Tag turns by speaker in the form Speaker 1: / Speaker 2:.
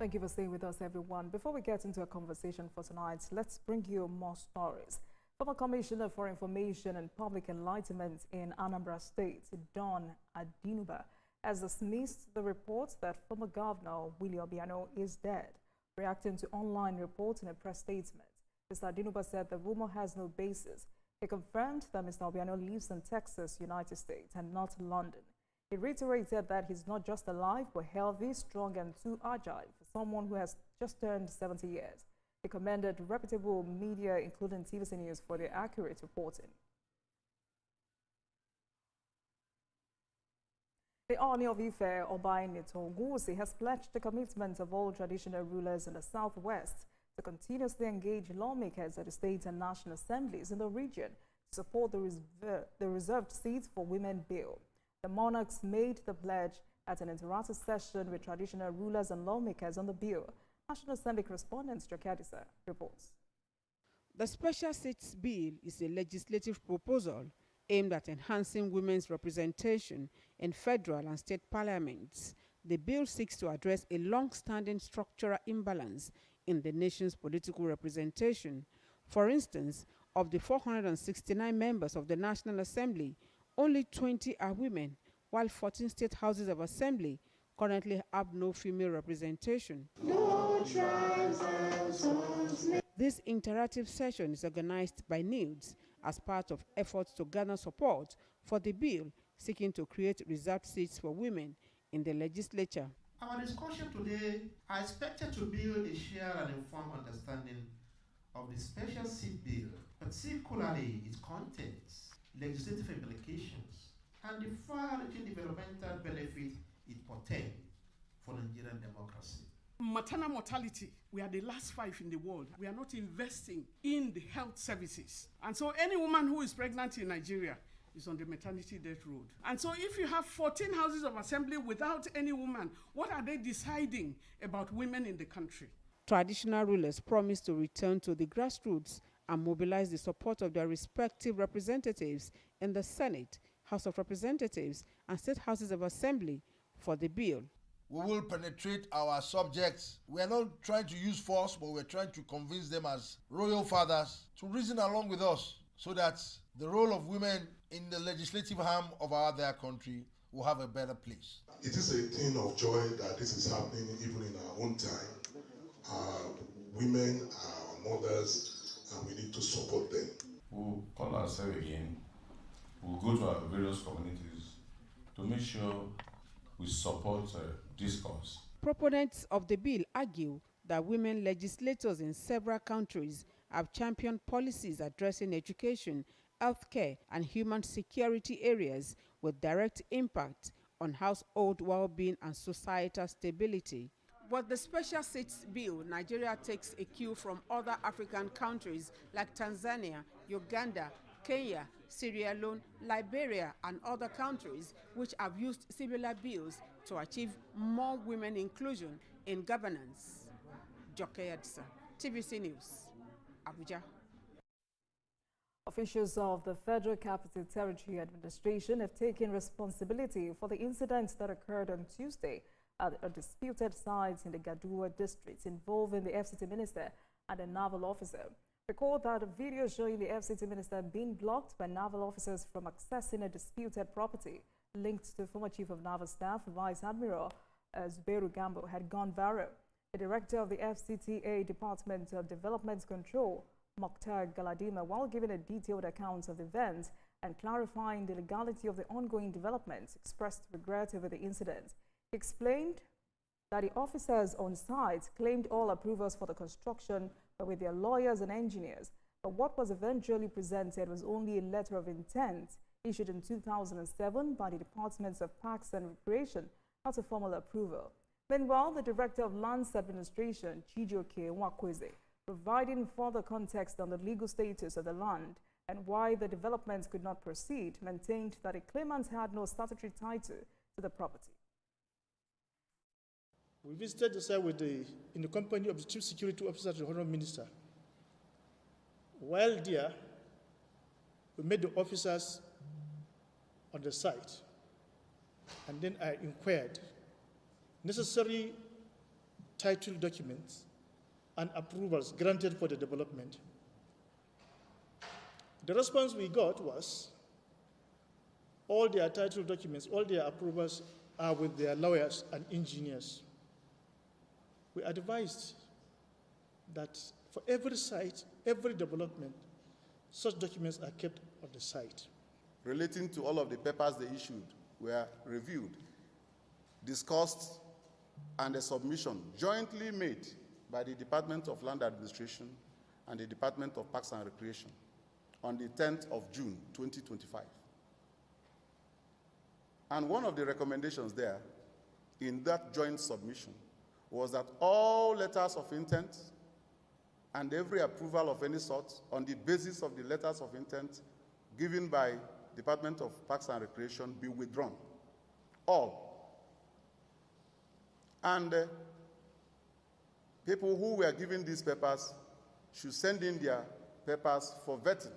Speaker 1: Thank you for staying with us, everyone. Before we get into a conversation for tonight, let's bring you more stories. Former Commissioner for Information and Public Enlightenment in Anambra State, Don Adinuba, has dismissed the reports that former Governor Willie Obiano is dead. Reacting to online reports in a press statement, Mr. Adinuba said the rumor has no basis. He confirmed that Mr. Obiano lives in Texas, United States, and not London. He reiterated that he's not just alive, but healthy, strong, and too agile for someone who has just turned 70 years. He commended reputable media, including TVC News, for their accurate reporting. The Oni of Ife, Obai Nitogusi, has pledged the commitment of all traditional rulers in the Southwest to continuously engage lawmakers at the state and national assemblies in the region to support the reserved seats for women bill. The monarchs made the pledge at an interactive session with traditional rulers and lawmakers on the bill. National Assembly correspondent Jokadisa reports.
Speaker 2: The Special Seats Bill is a legislative proposal aimed at enhancing women's representation in federal and state parliaments. The bill seeks to address a long-standing structural imbalance in the nation's political representation. For instance, of the 469 members of the National Assembly, only 20 are women, while 14 state houses of assembly currently have no female representation. This interactive session is organized by NEWS as part of efforts to garner support for the bill seeking to create reserved seats for women in the legislature.
Speaker 3: Our discussion today are expected to build a shared and informed understanding of the Special Seat Bill, particularly its contents, legislative implications, and the far-reaching developmental benefit it portends for Nigerian democracy.
Speaker 4: Maternal mortality, we are the last 5 in the world. We are not investing in the health services. And so any woman who is pregnant in Nigeria is on the maternity death road. And so if you have 14 houses of assembly without any woman, what are they deciding about women in the country?
Speaker 2: Traditional rulers promise to return to the grassroots and mobilize the support of their respective representatives in the Senate, House of Representatives, and state houses of assembly for the bill.
Speaker 5: We will penetrate our subjects. We are not trying to use force, but we're trying to convince them as royal fathers to reason along with us so that the role of women in the legislative arm of their country will have a better place.
Speaker 6: It is a thing of joy that this is happening even in our own time. Women are mothers, and we need to support them.
Speaker 7: We'll call ourselves again. We'll go to our various communities to make sure we support discourse.
Speaker 2: Proponents of the bill argue that women legislators in several countries have championed policies addressing education, healthcare, and human security areas with direct impact on household well-being and societal stability. But the Special Seats Bill, Nigeria takes a cue from other African countries like Tanzania, Uganda, Kenya, Sierra Leone, Liberia, and other countries which have used similar bills to achieve more women inclusion in governance. Jokadisa, TVC News, Abuja.
Speaker 1: Officials of the Federal Capital Territory Administration have taken responsibility for the incident that occurred on Tuesday at a disputed site in the Gaduwa district involving the FCT minister and a naval officer. Recall that a video showing the FCT minister being blocked by naval officers from accessing a disputed property linked to former Chief of Naval Staff Vice Admiral Zubairu Gambo had gone viral. The director of the FCTA Department of Development Control, Mokhtar Galadima, while giving a detailed account of the event and clarifying the legality of the ongoing developments, expressed regret over the incident. He explained that the officers on site claimed all approvals for the construction were with their lawyers and engineers, but what was eventually presented was only a letter of intent issued in 2007 by the Departments of Parks and Recreation, not a formal approval. Meanwhile, the Director of Lands Administration, Chijioke Nwakweze, providing further context on the legal status of the land and why the development could not proceed, maintained that the claimants had no statutory title to the property.
Speaker 8: We visited the site in the company of the Chief Security Officer to the Honourable Minister. While there, we met the officers on the site, and then I inquired. Necessary title documents and approvals granted for the development. The response we got was all their title documents, all their approvals are with their lawyers and engineers. We advised that for every site, every development, such documents are kept on the site.
Speaker 9: Relating to all of the papers they issued were reviewed, discussed, and a submission jointly made by the Department of Land Administration and the Department of Parks and Recreation on the 10th of June, 2025. And one of the recommendations there in that joint submission was that all letters of intent and every approval of any sort on the basis of the letters of intent given by Department of Parks and Recreation be withdrawn. All. And people who were given these papers should send in their papers for vetting